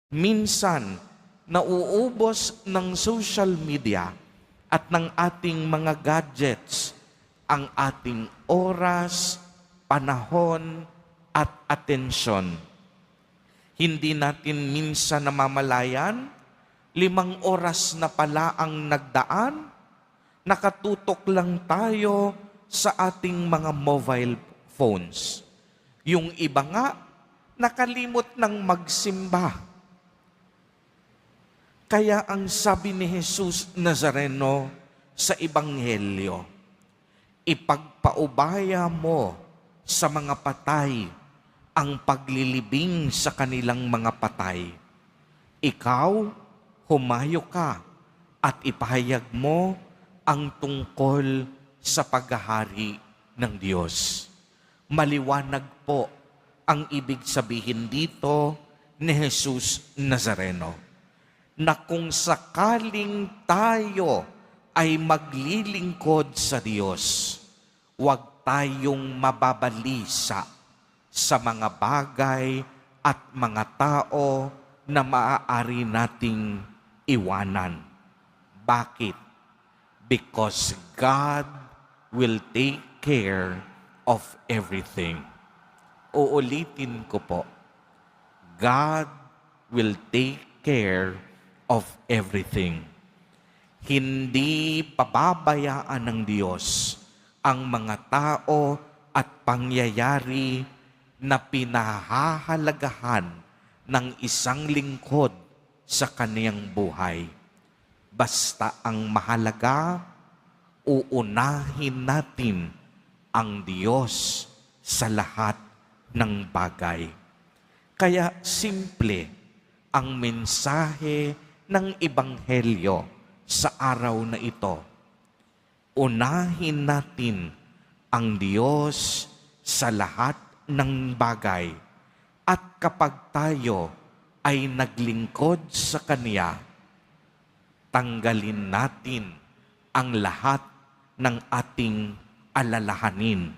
Minsan, nauubos ng social media at ng ating mga gadgets ang ating oras, panahon, at atensyon. Hindi natin minsan namamalayan, 5 oras na pala ang nagdaan, nakatutok lang tayo sa ating mga mobile phones. Yung iba nga, nakalimot ng magsimba. Kaya ang sabi ni Jesus Nazareno sa Ebanghelyo, ipagpaubaya mo sa mga patay ang paglilibing sa kanilang mga patay. Ikaw, humayo ka at ipahayag mo ang tungkol sa paghahari ng Diyos. Maliwanag po ang ibig sabihin dito ni Jesus Nazareno, na kung sakaling tayo ay maglilingkod sa Diyos, huwag tayong mababalisa sa mga bagay at mga tao na maaari nating iwanan. Bakit? Because God will take care of everything. Uulitin ko po, God will take care of everything. Hindi pababayaan ng Diyos ang mga tao at pangyayari na pinahahalagahan ng isang lingkod sa kaniyang buhay. Basta ang mahalaga, uunahin natin ang Diyos sa lahat ng bagay. Kaya simple ang mensahe ng Ebanghelyo sa araw na ito. Unahin natin ang Diyos sa lahat ng bagay, at kapag tayo ay naglingkod sa Kanya, tanggalin natin ang lahat ng ating alalahanin